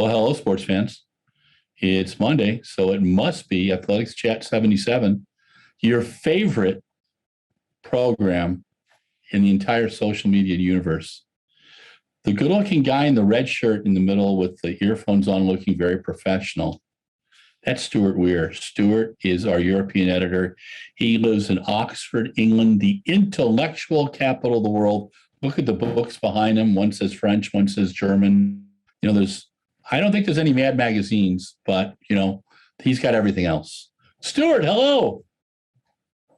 Well, hello, sports fans. It's Monday, so it must be Athletics Chat 77, your favorite program in the entire social media universe. The good-looking guy in the red shirt in the middle with the earphones on looking very professional, that's Stuart Weir. Stuart is our European editor. He lives in Oxford, England, the intellectual capital of the world. Look at the books behind him. One says French, one says German. I don't think there's any Mad magazines, but, he's got everything else. Stuart, hello.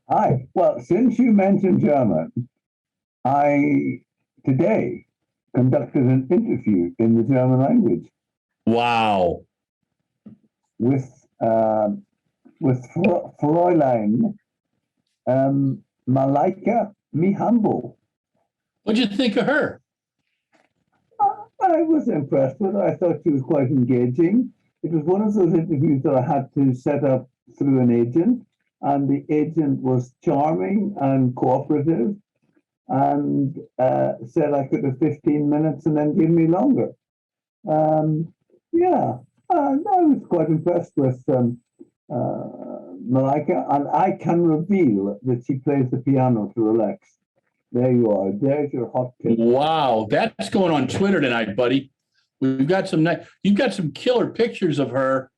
Hi. Well, since you mentioned German, I today conducted an interview in the German language. Wow. With Fräulein Malaika Mihambo. What'd you think of her? I was impressed with her. I thought she was quite engaging. It was one of those interviews that I had to set up through an agent, and the agent was charming and cooperative and said I could have 15 minutes and then give me longer. I was quite impressed with Malaika, and I can reveal that she plays the piano to relax. There you are. There's your hot tip. Wow, that's going on Twitter tonight, buddy. You've got some killer pictures of her.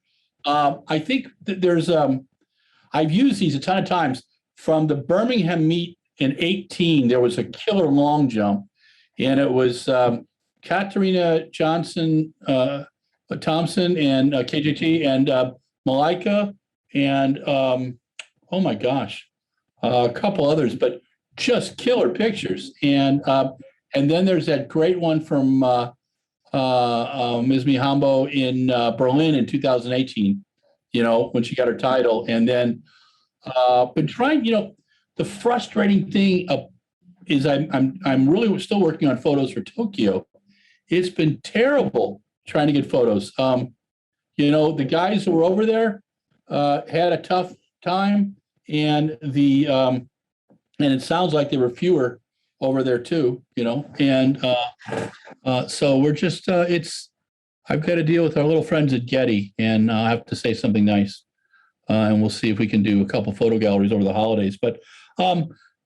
I think that there's I've used these a ton of times. From the Birmingham meet in 18, there was a killer long jump, and it was Katarina Thompson and KJT and Malaika and oh my gosh, a couple others, but just killer pictures. And then there's that great one from Ms. Mihambo in Berlin in 2018, when she got her title. And then been trying, the frustrating thing is I'm really still working on photos for Tokyo. It's been terrible trying to get photos. The guys who were over there had a tough time, and and it sounds like there were fewer over there too, and so we're just, I've got to deal with our little friends at Getty, and I have to say something nice, and we'll see if we can do a couple photo galleries over the holidays. But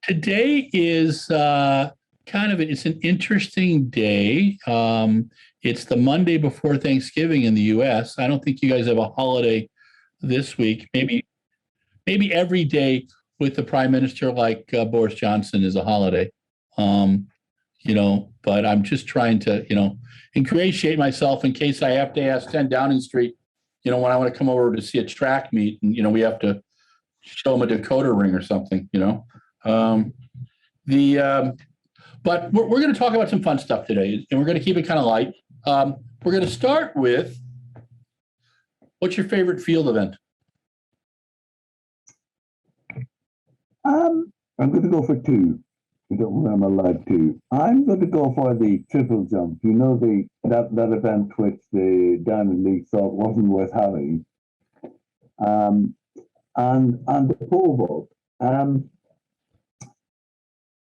today is it's an interesting day. It's the Monday before Thanksgiving in the U.S. I don't think you guys have a holiday this week. Maybe every day with the prime minister like Boris Johnson is a holiday, but I'm just trying to, ingratiate myself in case I have to ask 10 Downing Street, when I want to come over to see a track meet and, we have to show them a decoder ring or something, but we're going to talk about some fun stuff today, and we're going to keep it kind of light. We're going to start with, what's your favorite field event? I'm going to go for two. I don't know if I'm allowed to. I'm going to go for the triple jump. That event which the Diamond League thought wasn't worth having, and the pole vault.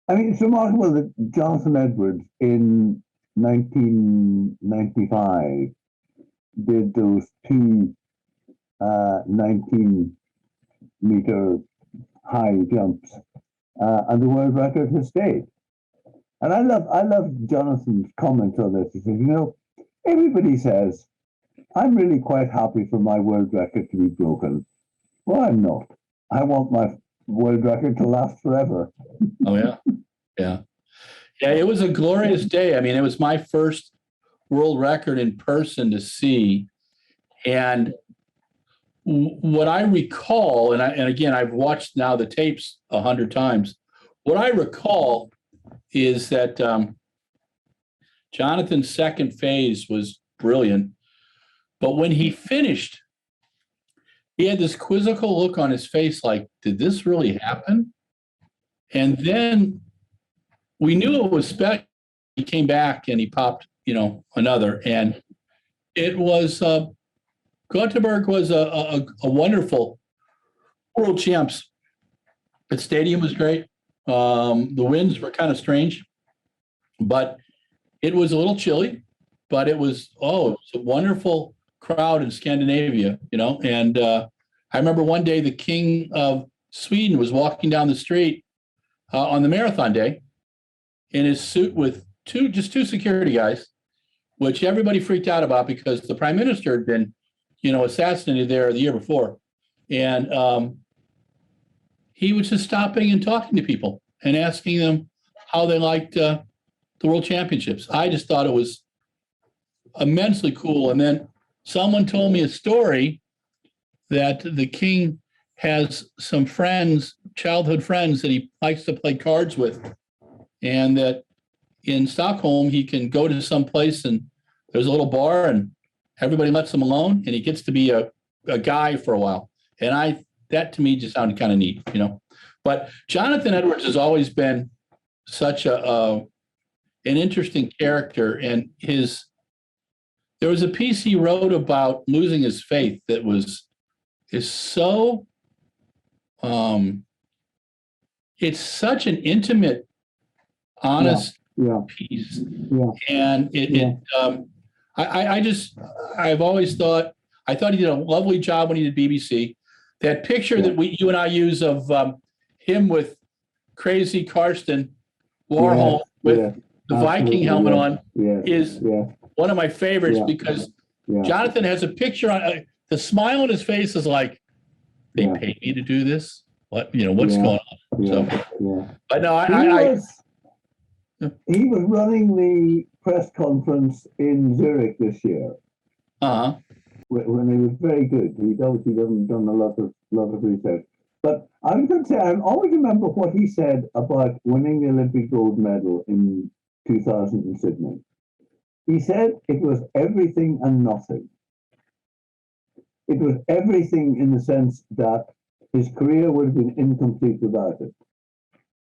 It's remarkable that Jonathan Edwards in 1995 did those two 19-meter high jumps, and the world record has stayed. And I love Jonathan's comment on this. He says, everybody says, I'm really quite happy for my world record to be broken. Well, I'm not. I want my world record to last forever. Oh, yeah. Yeah. Yeah, it was a glorious day. It was my first world record in person to see. And what I recall, and again, I've watched now the tapes 100 times. What I recall is that Jonathan's second phase was brilliant, but when he finished, he had this quizzical look on his face, like, did this really happen? And then we knew it was special. He came back and he popped, another, and it was. Gothenburg was a wonderful world champs. The stadium was great. The winds were kind of strange, but it was a little chilly. but it was a wonderful crowd in Scandinavia, and I remember one day the king of Sweden was walking down the street on the marathon day in his suit with two security guys, which everybody freaked out about because the prime minister had been, assassinated there the year before. And he was just stopping and talking to people and asking them how they liked the World Championships. I just thought it was immensely cool. And then someone told me a story that the king has some friends, childhood friends, that he likes to play cards with, and that in Stockholm he can go to some place and there's a little bar and everybody lets him alone, and he gets to be a guy for a while. And that to me just sounded kind of neat, But Jonathan Edwards has always been such an interesting character, and there was a piece he wrote about losing his faith that is so it's such an intimate, honest piece. Yeah. And I've always thought, I thought he did a lovely job when he did BBC. That picture that you and I use of him with crazy Karsten Warhol with the Viking helmet on is one of my favorites because Jonathan has a picture on, the smile on his face is like, they paid me to do this. What's going on? But no, he was running the press conference in Zurich this year. When he was very good. He's obviously done a lot of research. But I was going to say, I always remember what he said about winning the Olympic gold medal in 2000 in Sydney. He said it was everything and nothing. It was everything in the sense that his career would have been incomplete without it.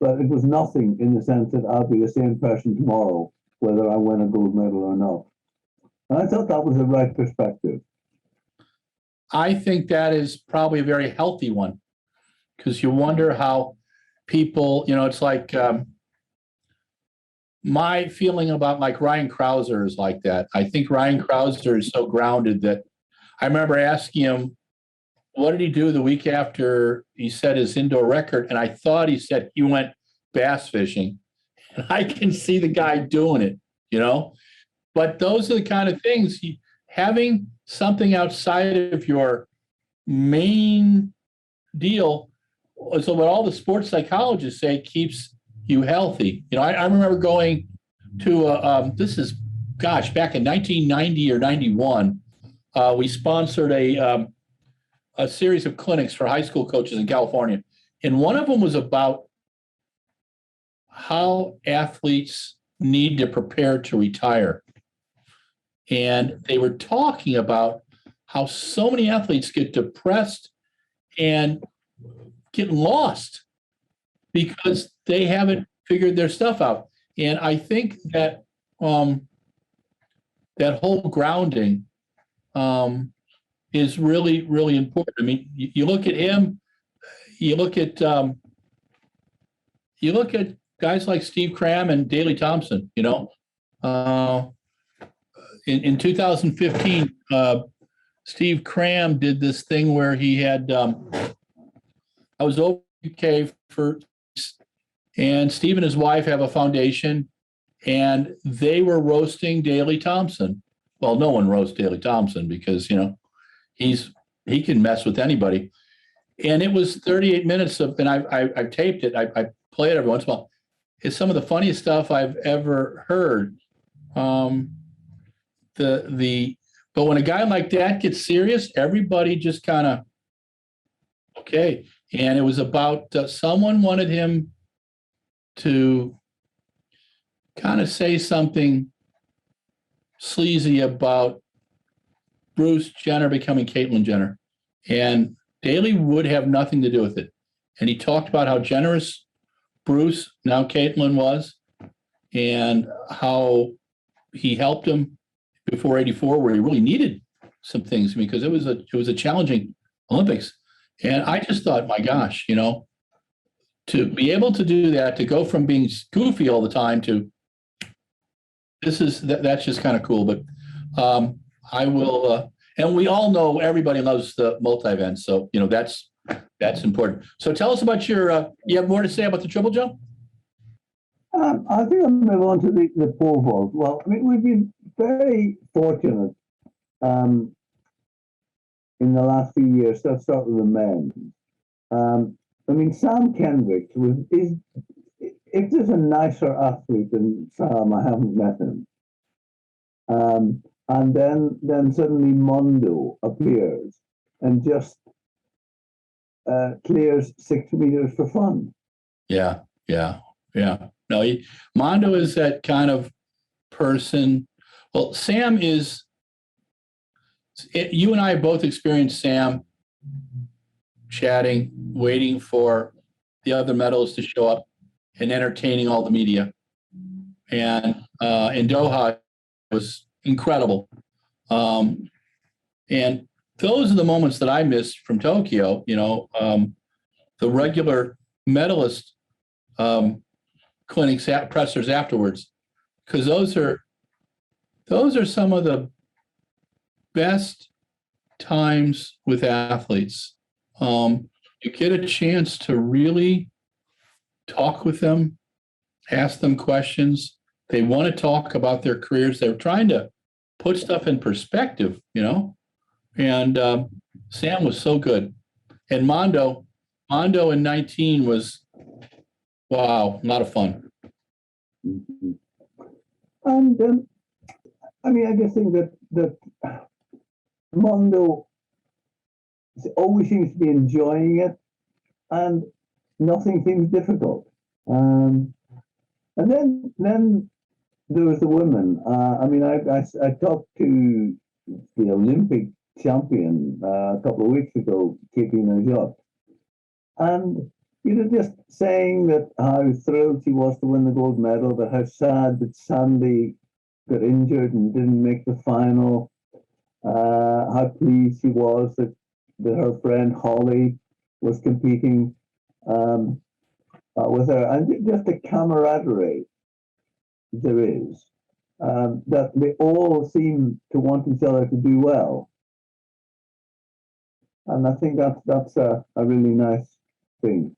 But it was nothing in the sense that I'll be the same person tomorrow, whether I win a gold medal or not. And I thought that was the right perspective. I think that is probably a very healthy one, because you wonder how people, it's like my feeling about like Ryan Krauser is like that. I think Ryan Krauser is so grounded that I remember asking him, what did he do the week after he set his indoor record? And I thought he said he went bass fishing. And I can see the guy doing it, But those are the kind of things, having something outside of your main deal. So what all the sports psychologists say keeps you healthy. I remember going to, this is, back in 1990 or 91, we sponsored a series of clinics for high school coaches in California. And one of them was about how athletes need to prepare to retire. And they were talking about how so many athletes get depressed and get lost because they haven't figured their stuff out. And I think that that whole grounding is really, really important. I mean, you look at him, you look at guys like Steve Cram and Daley Thompson, in 2015, Steve Cram did this thing where he had, I was over UK and Steve and his wife have a foundation, and they were roasting Daley Thompson. Well, no one roasts Daley Thompson because, he can mess with anybody. And it was 38 minutes of, and I've taped it. I play it every once in a while. It's some of the funniest stuff I've ever heard. But when a guy like that gets serious, everybody just kind of, okay. And it was about someone wanted him to kind of say something sleazy about Bruce Jenner becoming Caitlyn Jenner. And Daley would have nothing to do with it. And he talked about how generous Bruce, now Caitlyn, was, and how he helped him before '84, where he really needed some things because it was a challenging Olympics. And I just thought, my gosh, to be able to do that, to go from being goofy all the time to that's just kind of cool. But I will, and we all know everybody loves the multi-events, so that's important. So tell us about you have more to say about the triple jump? I think I'll move on to the pole vault. Well, I mean, we've been very fortunate in the last few years. Let's start with the men. I mean, Sam Kendrick is, if there's a nicer athlete than Sam, I haven't met him. And then suddenly Mondo appears and just clears 6 meters for fun. Yeah. No, Mondo is that kind of person. Well, Sam is. You and I both experienced Sam chatting, waiting for the other medalists to show up, and entertaining all the media. And in Doha, it was incredible. And those are the moments that I missed from Tokyo. The regular medalist clinics, pressers afterwards, because those are some of the best times with athletes. You get a chance to really talk with them, ask them questions. They want to talk about their careers. They're trying to put stuff in perspective, And Sam was so good. And Mondo in 19 was, wow, a lot of fun. Mm-hmm. And I just think that Mondo always seems to be enjoying it, and nothing seems difficult. And then there was the women. I talked to the Olympic champion a couple of weeks ago, Katie Najot, and just saying that how thrilled she was to win the gold medal, but how sad that Sandy got injured and didn't make the final. How pleased she was that her friend Holly was competing with her, and just the camaraderie there is, that they all seem to want each other to do well, and I think that's a really nice thing.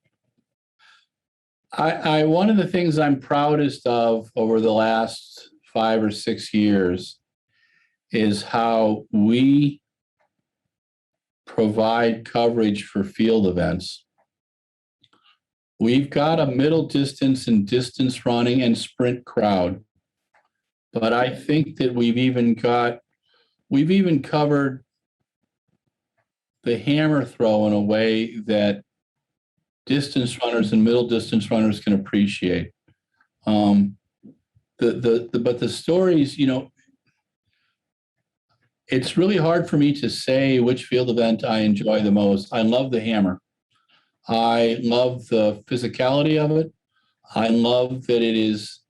One of the things I'm proudest of over the last 5 or 6 years is how we provide coverage for field events. We've got a middle distance and distance running and sprint crowd, but I think that we've even covered the hammer throw in a way that distance runners and middle distance runners can appreciate. But the stories, it's really hard for me to say which field event I enjoy the most. I love the hammer. I love the physicality of it. I love that it is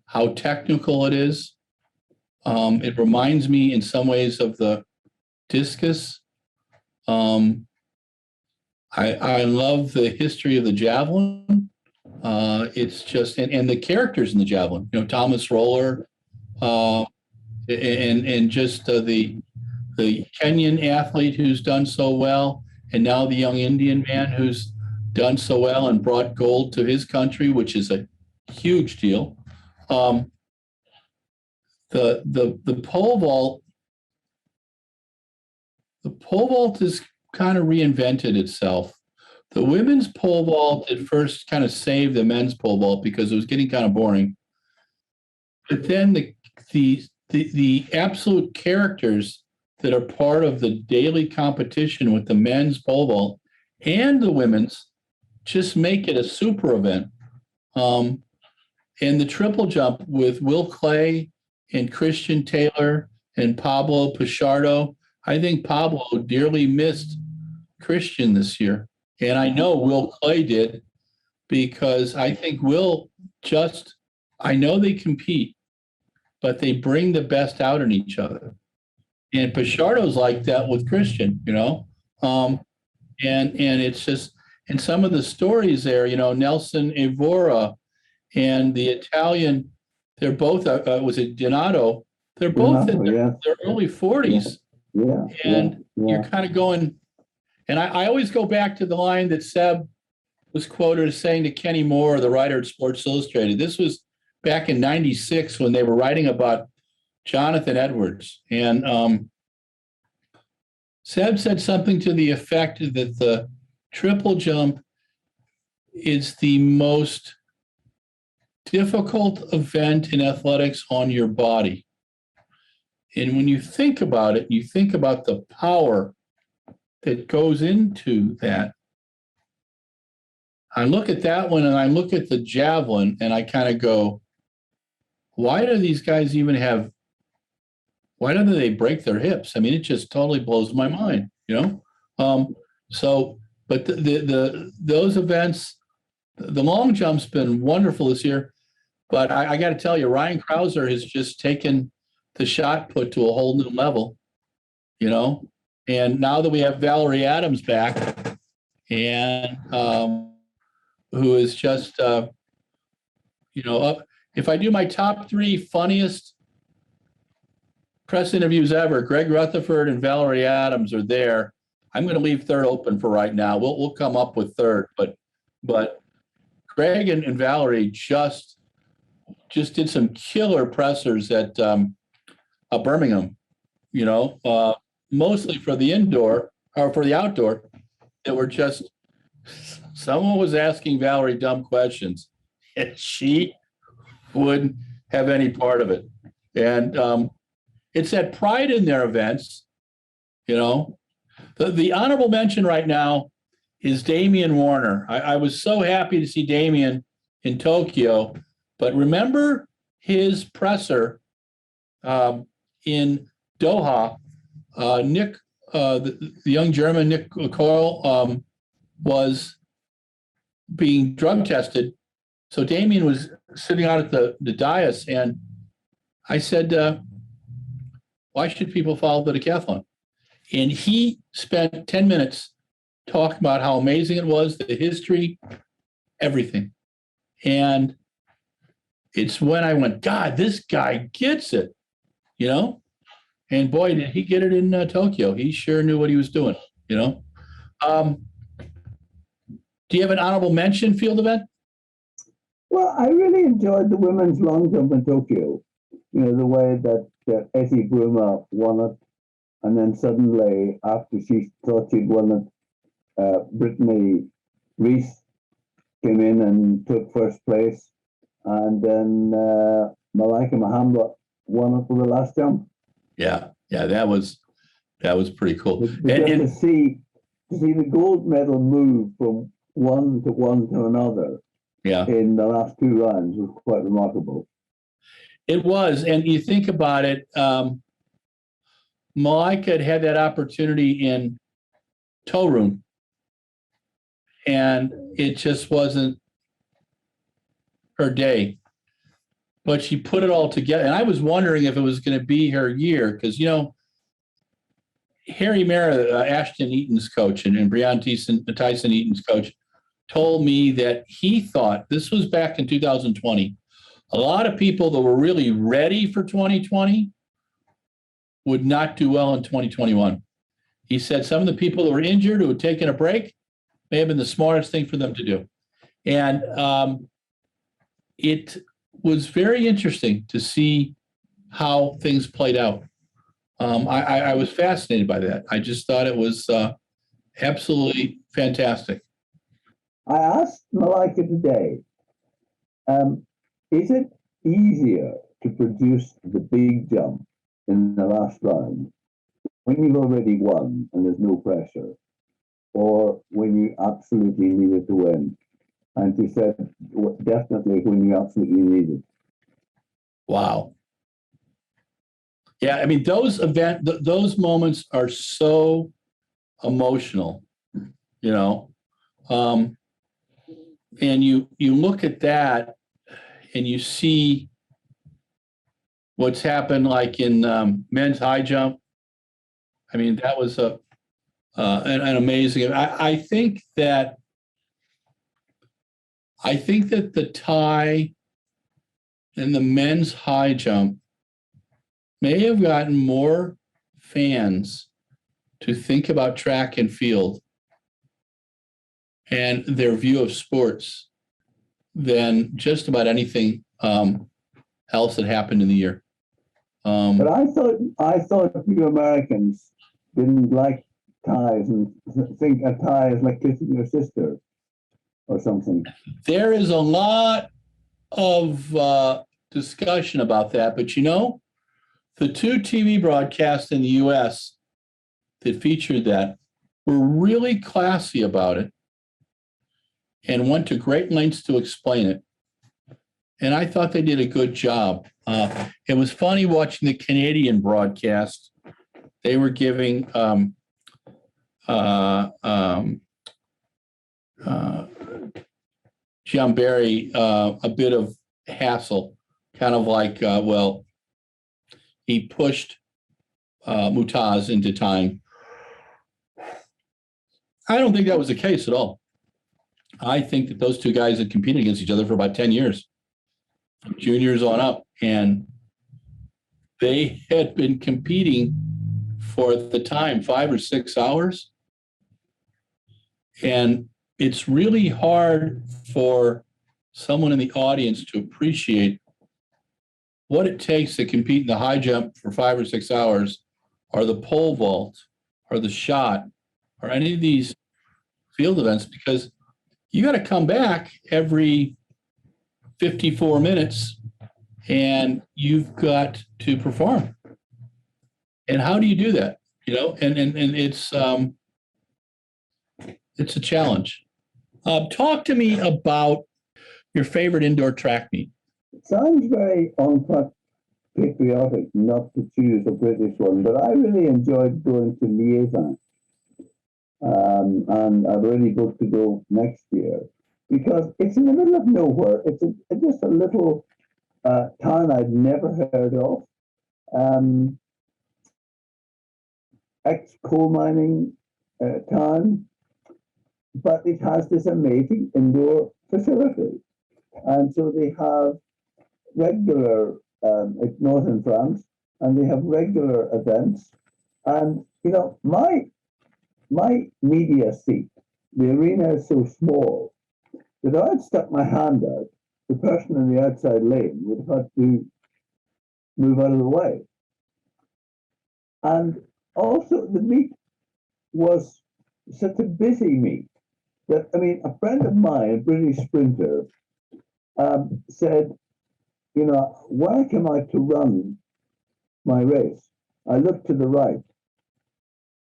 how technical it is. It reminds me in some ways of the discus. I love the history of the javelin. It's just, and the characters in the javelin, Thomas Roller, and just the Kenyan athlete who's done so well, and now the young Indian man who's done so well and brought gold to his country, which is a huge deal. The pole vault has kind of reinvented itself. The women's pole vault at first kind of saved the men's pole vault because it was getting kind of boring. But then the absolute characters that are part of the daily competition with the men's pole vault and the women's just make it a super event. And the triple jump with Will Clay and Christian Taylor and Pablo Pichardo. I think Pablo dearly missed Christian this year. And I know Will Clay did, because I think I know they compete, but they bring the best out in each other. And Pichardo's like that with Christian, and it's just, and some of the stories there, Nelson Evora and the Italian they're both, was it Donato? They're both in their early 40s. Yeah. And you're kind of going, and I always go back to the line that Seb was quoted as saying to Kenny Moore, the writer at Sports Illustrated. This was back in '96 when they were writing about Jonathan Edwards. And Seb said something to the effect that the triple jump is the most difficult event in athletics on your body. And when you think about it, you think about the power that goes into that. I look at that one and I look at the javelin and I kind of go, why do these guys even have, why don't they break their hips? I mean, it just totally blows my mind, you know? But those events, the long jump's been wonderful this year, but I got to tell you, Ryan Krauser has just taken the shot put to a whole new level, you know? And now that we have Valerie Adams back, and who is just, you know, up. If I do my top 3 funniest press interviews ever, Greg Rutherford and Valerie Adams are there. I'm going to leave third open for right now. We'll come up with third, but Greg and Valerie just did some killer pressers at Birmingham, you know, mostly for the indoor or for the outdoor. That were just, someone was asking Valerie dumb questions and she wouldn't have any part of it. And it's that pride in their events, you know. The honorable mention right now is Damian Warner. I was so happy to see Damian in Tokyo, but remember his presser in Doha. Nick, the young German Nick Coyle, was being drug tested. So Damian was sitting out at the dais, and I said, why should people follow the decathlon? And he spent 10 minutes talking about how amazing it was, the history, everything. And it's when I went, God, this guy gets it, you know? And boy, did he get it in Tokyo. He sure knew what he was doing, you know? Do you have an honorable mention field event? Well, I really enjoyed the women's long jump in Tokyo. You know, the way that Essie Bruma won it. And then suddenly, after she thought she'd won it, Brittany Reese came in and took first place. And then Malaika Muhammad won it for the last jump. Yeah, that was pretty cool. And to see the gold medal move from one to another in the last 2 rounds was quite remarkable. It was, and you think about it, Malaika had that opportunity in Torun, and it just wasn't her day. But she put it all together, and I was wondering if it was going to be her year, because, you know, Harry Mara, Ashton Eaton's coach, and Breon Tyson Eaton's coach, told me that he thought, this was back in 2020, a lot of people that were really ready for 2020 would not do well in 2021. He said some of the people that were injured who had taken a break may have been the smartest thing for them to do. And it was very interesting to see how things played out. I was fascinated by that. I just thought it was absolutely fantastic. I asked Malaika today, is it easier to produce the big jump in the last round when you've already won and there's no pressure, or when you absolutely needed to win? And she said, definitely when you absolutely need it. Wow. Yeah, I mean, those moments are so emotional, you know. And you look at that and you see what's happened, like in men's high jump. I mean, that was an amazing. I think that the tie in the men's high jump may have gotten more fans to think about track and field and their view of sports than just about anything else that happened in the year. But I thought you Americans didn't like ties and think a tie is like kissing your sister or something. There is a lot of discussion about that, but you know, the two TV broadcasts in the US that featured that were really classy about it and went to great lengths to explain it. And I thought they did a good job. It was funny watching the Canadian broadcast. They were giving John Barry a bit of hassle, kind of like, well, he pushed Mutaz into time. I don't think that was the case at all. I think that those two guys had competed against each other for about 10 years, juniors on up, and they had been competing for the time 5 or 6 hours. And it's really hard for someone in the audience to appreciate what it takes to compete in the high jump for 5 or 6 hours, or the pole vault, or the shot, or any of these field events, because you got to come back every 54 minutes and you've got to perform. And how do you do that? You know, and it's a challenge. Talk to me about your favorite indoor track meet. It sounds very unpatriotic not to choose a British one, but I really enjoyed going to Liaison. And I've already booked to go next year because it's in the middle of nowhere. It's just a little town I'd never heard of. Ex-coal mining town, but it has this amazing indoor facility. And so they have regular, it's northern France, and they have regular events. And, you know, my media seat, the arena is so small that if I'd stuck my hand out, the person in the outside lane would have had to move out of the way. And also the meet was such a busy meet that, I mean, a friend of mine, a British sprinter, said, you know, when I came out to run my race, I looked to the right,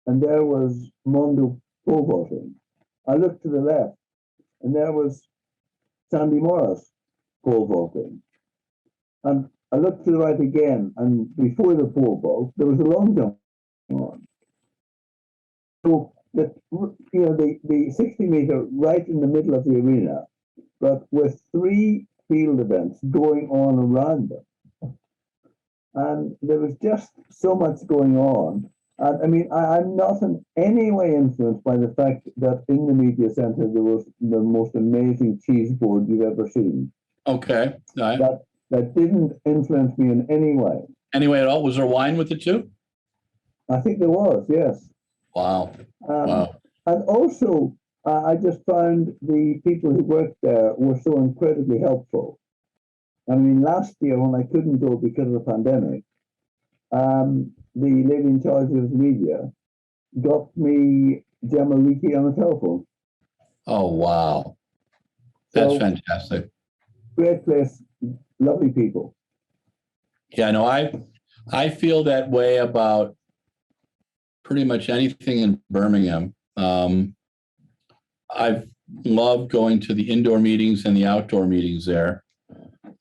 and there was Mondo pole vaulting. I looked to the left, and there was Sandy Morris pole vaulting. And I looked to the right again, and before the pole vault, there was a long jump on. So the 60-meter right in the middle of the arena, but with 3 field events going on around them. And there was just so much going on. And I mean, I'm not in any way influenced by the fact that in the media center there was the most amazing cheese board you've ever seen. Okay. That didn't influence me in any way. Anyway, at all, was there wine with it too? I think there was, yes. Wow. Wow. And also, I just found the people who worked there were so incredibly helpful. I mean, last year when I couldn't go because of the pandemic, the lady in charge of media got me Gemma Leakey on the telephone. Oh, wow. That's So, fantastic. great place, lovely people. Yeah, no, I feel that way about pretty much anything in Birmingham. I've loved going to the indoor meetings and the outdoor meetings there.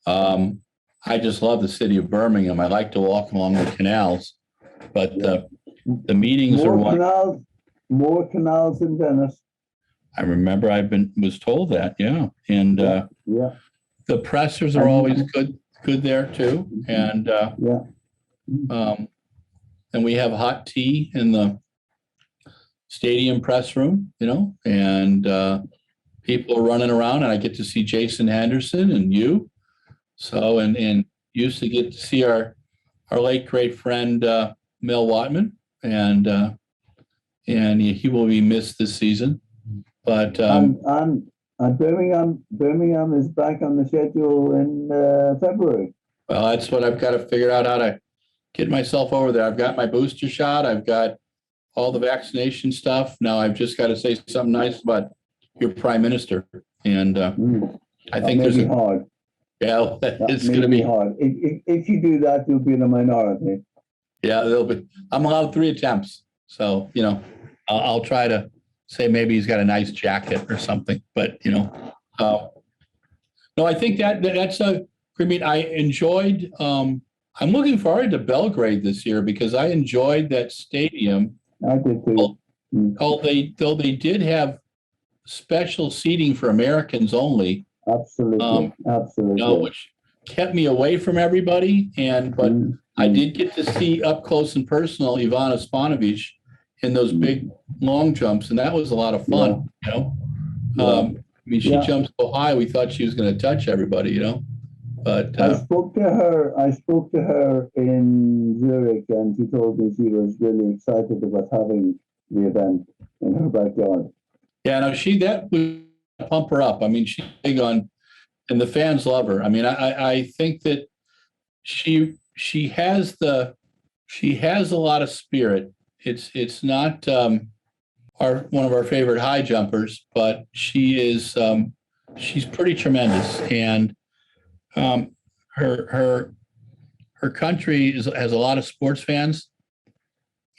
I just love the city of Birmingham. I like to walk along the canals, but the meetings are one. More canals in Venice. I remember was told that, yeah. And the pressers are always good there too. And and we have hot tea in the stadium press room, you know, and people are running around, and I get to see Jason Henderson and you. So, and used to get to see our late great friend Mel Watman, and he will be missed this season. But and Birmingham is back on the schedule in February. well, that's what I've got to figure out how to get myself over there. I've got my booster shot. I've got all the vaccination stuff. Now I've just got to say something nice about your prime minister. And I think that may be hard. Yeah, it's going to be hard. If you do that, you'll be in a minority. Yeah, there'll be. I'm allowed 3 attempts, so I'll try to say maybe he's got a nice jacket or something. But no, I think that's a. I mean, I enjoyed. I'm looking forward to Belgrade this year because I enjoyed that stadium. I did too. Though they did have special seating for Americans only. Absolutely. Which kept me away from everybody. But I did get to see up close and personal Ivana Spanovic in those big long jumps, and that was a lot of fun. I mean, she jumped so high, we thought she was going to touch everybody. But I spoke to her in Zurich, and she told me she was really excited about having the event in her backyard. Yeah, no, that would pump her up. I mean, she's big on, and the fans love her. I mean, I think that she has a lot of spirit. It's not one of our favorite high jumpers, but she's pretty tremendous, and her country has a lot of sports fans,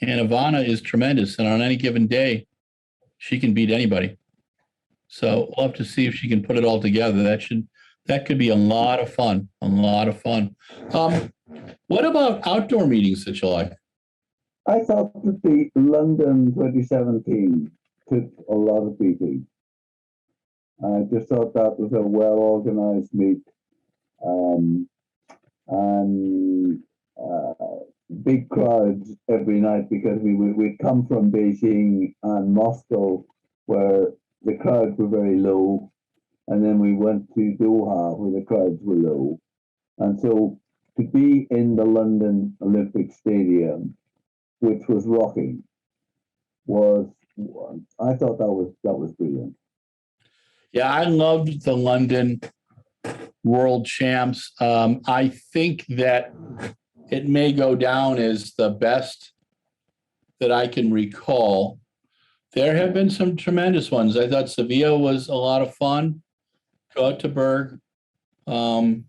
and Ivana is tremendous, and on any given day, she can beat anybody. So we'll have to see if she can put it all together. That could be a lot of fun. A lot of fun. What about outdoor meetings that you like? I thought that the London 2017 took a lot of beating. I just thought that was a well-organized meet, and big crowds every night because we'd come from Beijing and Moscow, where the crowds were very low, and then we went to Doha, where the crowds were low, and so to be in the London Olympic Stadium, which was rocking, I thought that was brilliant. Yeah, I loved the London World Champs. I think that it may go down as the best that I can recall. There have been some tremendous ones. I thought Sevilla was a lot of fun. Gothenburg. I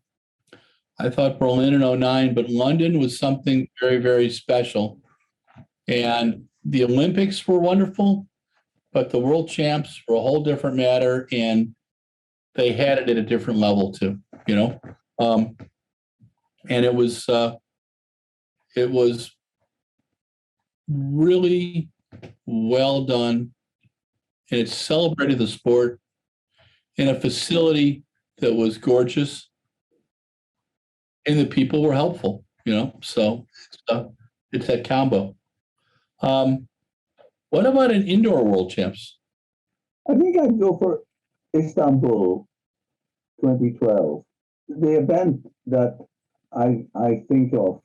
thought Berlin in 2009, but London was something very, very special. And the Olympics were wonderful, but the World Champs were a whole different matter, and they had it at a different level too, and it was really well done, and it celebrated the sport in a facility that was gorgeous, and the people were helpful, so it's that combo. What about an indoor World Champs? I think I'd go for Istanbul 2012. The event that I think of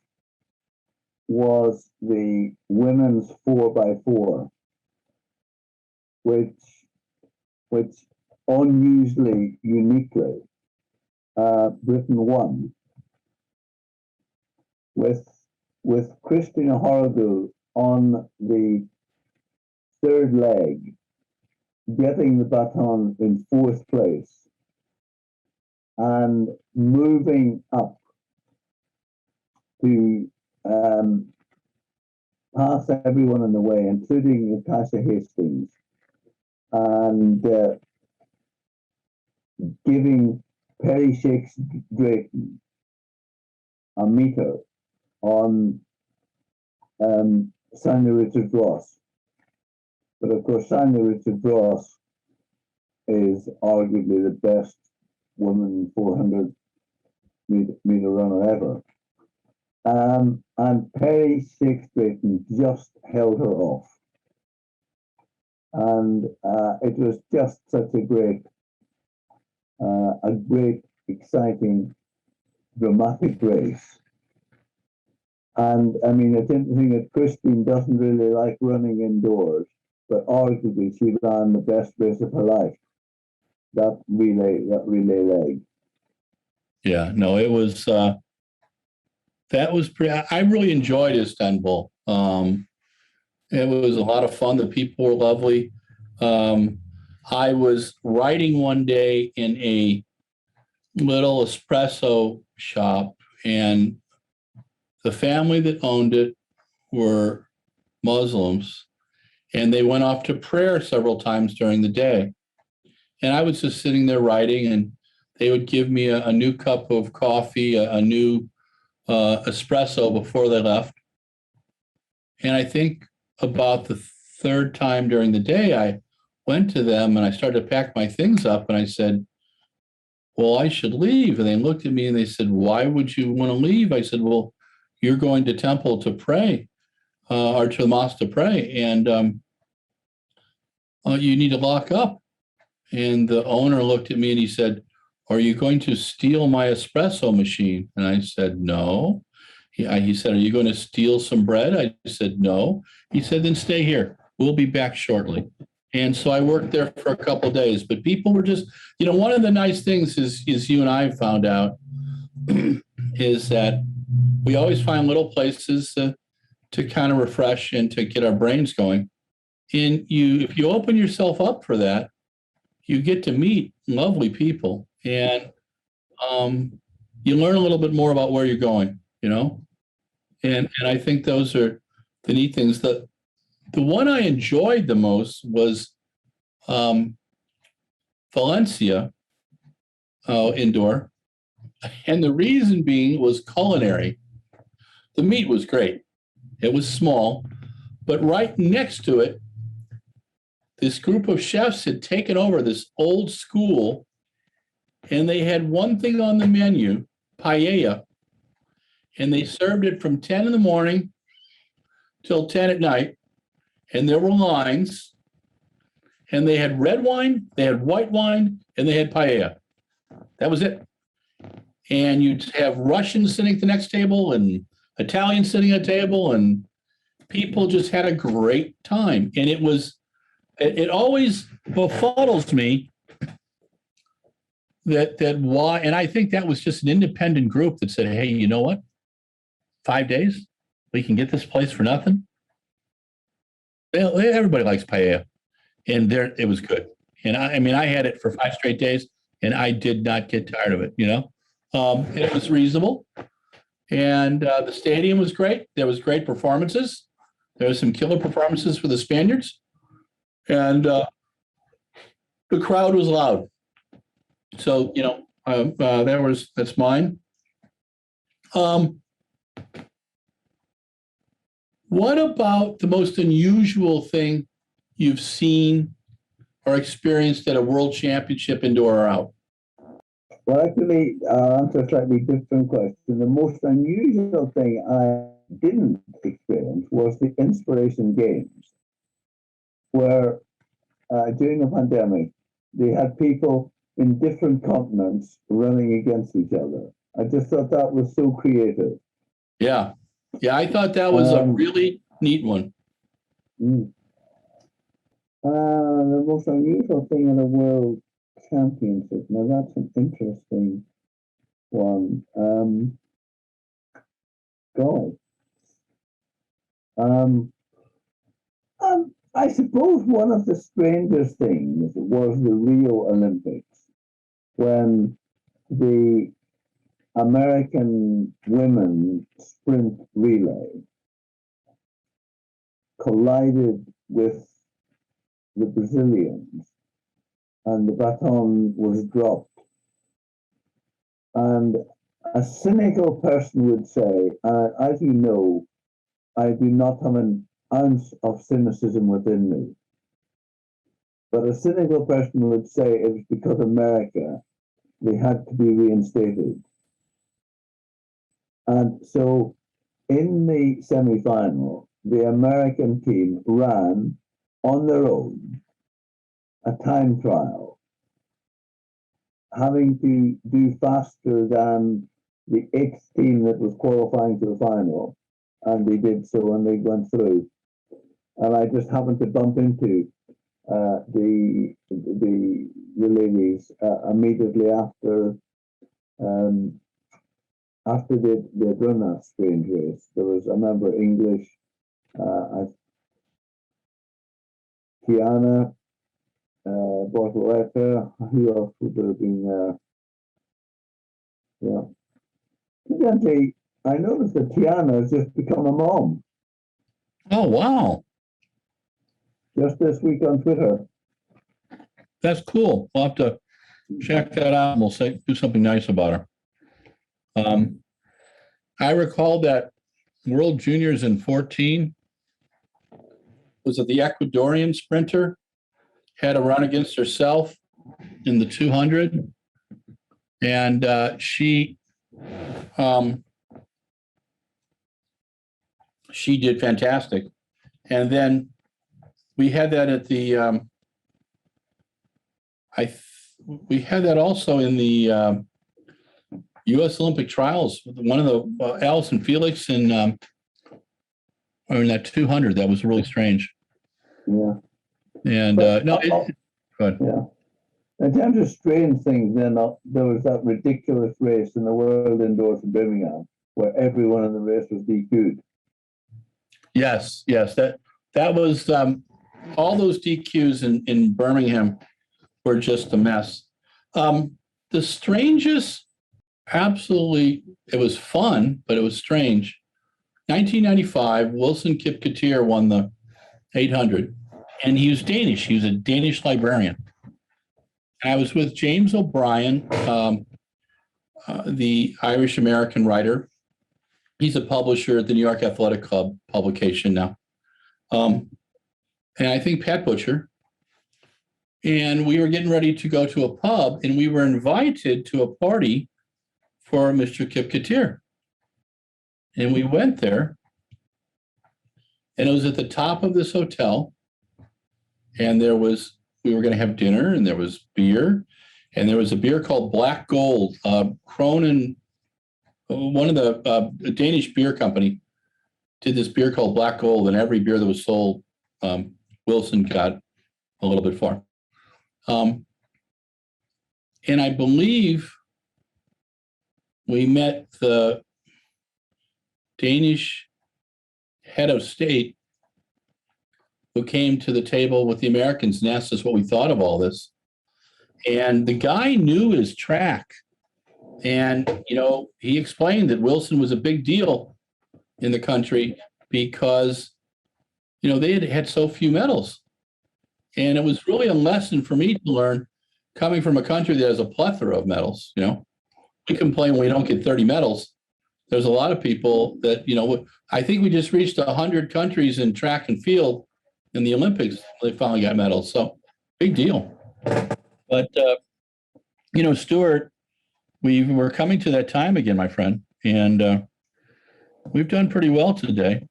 was the women's 4x4, which unusually, uniquely, Britain won with Christina Horrigal on the third leg, getting the baton in fourth place and moving up to pass everyone in the way, including Natasha Hastings, and giving Perry Shakes Drayton a meter on Sonia Richards-Ross. But of course, Sonia Richards-Ross is arguably the best woman 400 meter runner ever. And Perry Shakes Drayton just held her off. And it was just such a great, exciting dramatic race. And I mean, it's interesting that Christine doesn't really like running indoors, but arguably she ran the best race of her life. That relay leg. Yeah, no, it was that was pretty. I really enjoyed Istanbul. It was a lot of fun. The people were lovely. Um, I was writing one day in a little espresso shop, and the family that owned it were Muslims, and they went off to prayer several times during the day. And I was just sitting there writing, and they would give me a new cup of coffee, a new espresso before they left. And I think about the third time during the day, I went to them and I started to pack my things up, and I said, well, I should leave. And they looked at me and they said, why would you want to leave? I said, well, you're going to temple to pray, or to the mosque to pray, and you need to lock up. And the owner looked at me and he said, are you going to steal my espresso machine? And I said, no. He said, are you going to steal some bread? I said, no. He said, then stay here. We'll be back shortly. And so I worked there for a couple of days. But people were just, one of the nice things is you and I found out is that we always find little places to kind of refresh and to get our brains going. And if you open yourself up for that, you get to meet lovely people, and you learn a little bit more about where you're going, And I think those are the neat things. The one I enjoyed the most was Valencia indoor. And the reason being was culinary. The meat was great. It was small, but right next to it, this group of chefs had taken over this old school, and they had one thing on the menu, paella, and they served it from 10 in the morning till 10 at night, and there were lines, and they had red wine, they had white wine, and they had paella. That was it. And you'd have Russians sitting at the next table and Italians sitting at a table, and people just had a great time. And it always befuddles me that why, and I think that was just an independent group that said, hey, you know what? 5 days, we can get this place for nothing. Everybody likes paella, and it was good. And I had it for 5 straight days, and I did not get tired of it. And it was reasonable, and the stadium was great. There was great performances. There was some killer performances for the Spaniards, and the crowd was loud. So that's mine. What about the most unusual thing you've seen or experienced at a world championship, indoor or out? Well, actually, I'll answer a slightly different question. The most unusual thing I didn't experience was the Inspiration Games, where during the pandemic, they had people in different continents running against each other. I just thought that was so creative. Yeah. Yeah, I thought that was a really neat one. The most unusual thing in a world championship. Now, that's an interesting one. I suppose one of the strangest things was the Rio Olympics, when the American women sprint relay collided with the Brazilians, and the baton was dropped. And a cynical person would say, as you know, I do not have an ounce of cynicism within me. But a cynical person would say it was because America, they had to be reinstated. And so in the semi-final, the American team ran on their own a time trial, having to do faster than the eighth team that was qualifying to the final, and they did so, and they went through. And I just happened to bump into the ladies immediately after they'd run that strange race. There was, I remember, English, Tiana, Bortoletta, who else would have been there? Yeah. Evidently, I noticed that Tiana has just become a mom Oh, wow. just this week on Twitter. That's cool. We'll have to check that out and we'll do something nice about her. I recall that World Juniors in 14, was it the Ecuadorian sprinter had a run against herself in the 200, and she did fantastic. And then we had that at the we had that also in the U.S. Olympic trials. One of the Allison Felix in that 200. That was really strange. Yeah. And good. Yeah. In terms of strange things, then there was that ridiculous race in the World Indoors in Birmingham where everyone in the race was DQ'd. Yes. That was all those DQs in Birmingham were just a mess. The strangest, absolutely, it was fun, but it was strange. 1995, Wilson Kipketer won the 800, and he was Danish. He was a Danish librarian. And I was with James O'Brien, the Irish-American writer. He's a publisher at the New York Athletic Club publication now. And I think Pat Butcher. And we were getting ready to go to a pub, and we were invited to a party for Mr. Kipketer. And we went there, and it was at the top of this hotel, and we were going to have dinner, and there was beer, and there was a beer called Black Gold. Cronin, one of the Danish beer company, did this beer called Black Gold, and every beer that was sold, Wilson got a little bit for. And I believe we met the Danish head of state who came to the table with the Americans and asked us what we thought of all this. And the guy knew his track. And, he explained that Wilson was a big deal in the country because, they had so few medals. And it was really a lesson for me to learn coming from a country that has a plethora of medals. We complain when we don't get 30 medals. There's a lot of people that, I think we just reached 100 countries in track and field in the Olympics. They finally got medals. So big deal. But, Stuart, we're coming to that time again, my friend. And we've done pretty well today.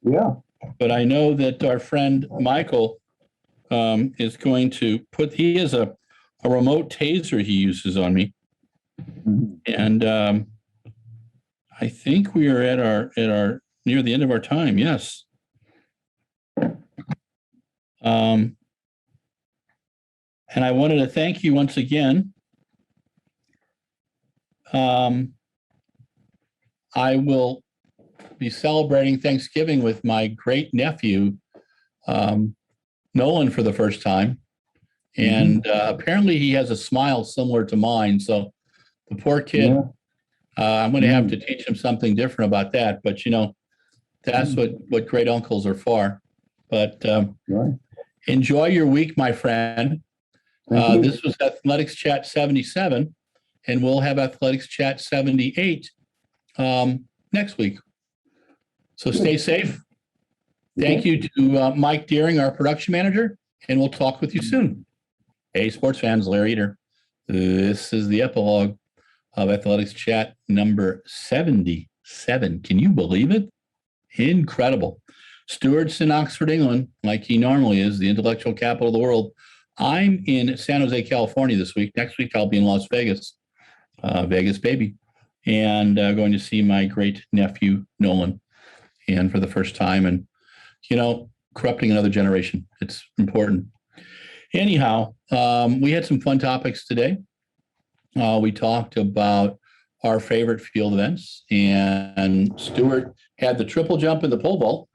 Yeah. But I know that our friend Michael is going to he has a remote taser he uses on me. Mm-hmm. And I think we are at our near the end of our time. Yes. And I wanted to thank you once again. I will be celebrating Thanksgiving with my great nephew, Nolan, for the first time. And apparently he has a smile similar to mine. So the poor kid, I'm going to have to teach him something different about that. But, that's what great uncles are for. But enjoy your week, my friend. This was Athletics Chat 77, and we'll have Athletics Chat 78 next week. So stay safe. Thank you to Mike Deering, our production manager, and we'll talk with you soon. Hey, sports fans, Larry Eater. This is the epilogue of Athletics Chat number 77. Can you believe it? Incredible. Stuart's in Oxford, England, like he normally is, the intellectual capital of the world. I'm in San Jose, California this week. Next week, I'll be in Las Vegas. Vegas, baby. and going to see my great nephew, Nolan, and for the first time. And, corrupting another generation. It's important. Anyhow, we had some fun topics today. We talked about our favorite field events, and Stuart had the triple jump and the pole vault.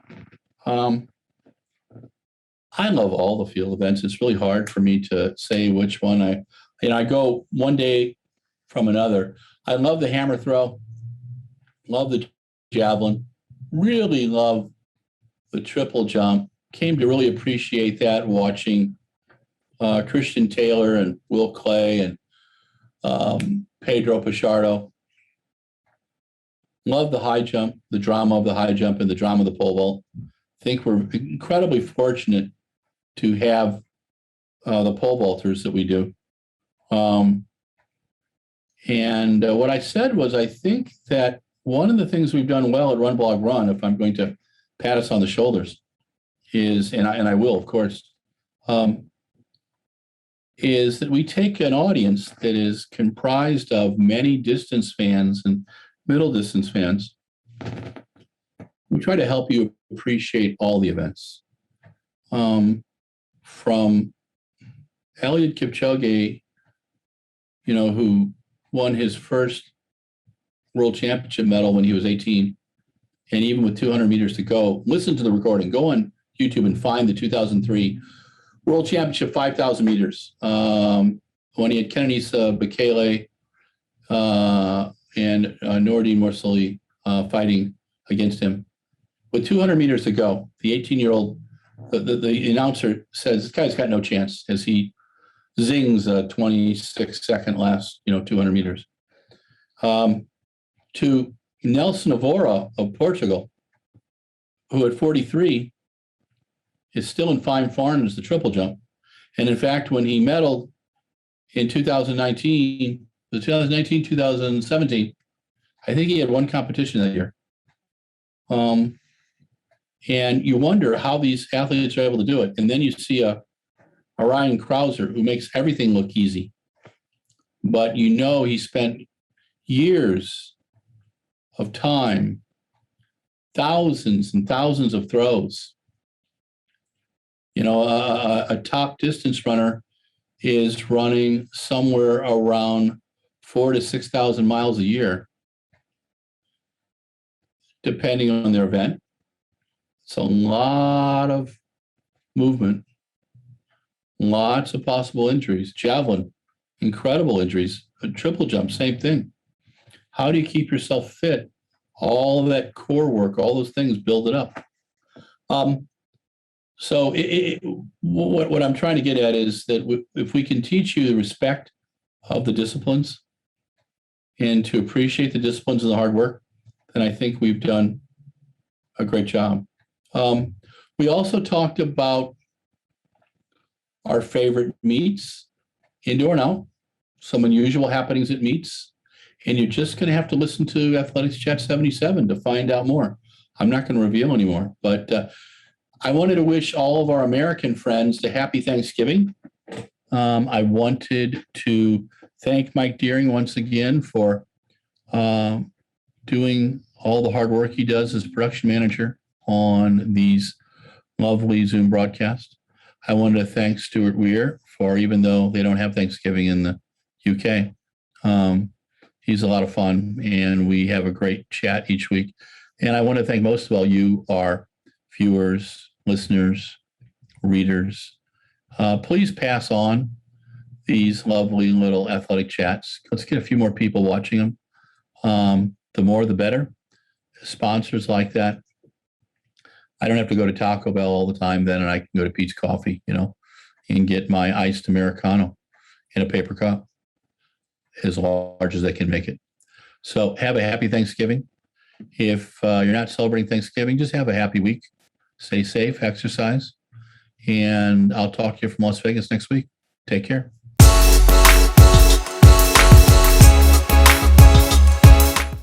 I love all the field events. It's really hard for me to say which one I go one day from another. I love the hammer throw, love the javelin, really love the triple jump. Came to really appreciate that watching Christian Taylor and Will Clay and Pedro Pichardo. Love the high jump, the drama of the high jump and the drama of the pole vault. I think we're incredibly fortunate to have the pole vaulters that we do. And what I said was, I think that one of the things we've done well at RunBlogRun, if I'm going to pat us on the shoulders, is, and I will, of course, is that we take an audience that is comprised of many distance fans and middle distance fans. We try to help you appreciate all the events. From Eliud Kipchoge, who won his first world championship medal when he was 18, and even with 200 meters to go, listen to the recording. Go on YouTube and find the 2003 World Championship 5,000 meters when he had Kenenisa Bekele and Nordine Morsoli fighting against him. With 200 meters to go, the 18-year-old, the announcer says, this guy's got no chance as he zings a 26-second last, 200 meters. To Nelson Avora of Portugal, who at 43 is still in fine form as the triple jump. And in fact, when he medaled in 2019, 2017, I think he had one competition that year. And you wonder how these athletes are able to do it. And then you see a Ryan Krauser who makes everything look easy. But he spent years of time, thousands and thousands of throws. A top distance runner is running somewhere around 4,000 to 6,000 miles a year, depending on their event. It's a lot of movement, lots of possible injuries. Javelin, incredible injuries. A triple jump, same thing. How do you keep yourself fit? All of that core work, all those things, build it up. So what I'm trying to get at is that if we can teach you the respect of the disciplines and to appreciate the disciplines and the hard work, then I think we've done a great job. We also talked about our favorite meets, indoor now, some unusual happenings at meets, and you're just going to have to listen to Athletics Chat 77 to find out more. I'm not going to reveal anymore, but I wanted to wish all of our American friends a happy Thanksgiving. I wanted to thank Mike Deering once again for doing all the hard work he does as production manager on these lovely Zoom broadcasts. I wanted to thank Stuart Weir for, even though they don't have Thanksgiving in the UK, he's a lot of fun and we have a great chat each week. And I want to thank most of all you, our viewers, listeners, readers. Please pass on these lovely little athletic chats. Let's get a few more people watching them. The more, the better. Sponsors like that. I don't have to go to Taco Bell all the time then, and I can go to Pete's Coffee, and get my iced Americano in a paper cup as large as they can make it. So have a happy Thanksgiving. If you're not celebrating Thanksgiving, just have a happy week. Stay safe, exercise, and I'll talk to you from Las Vegas next week. Take care.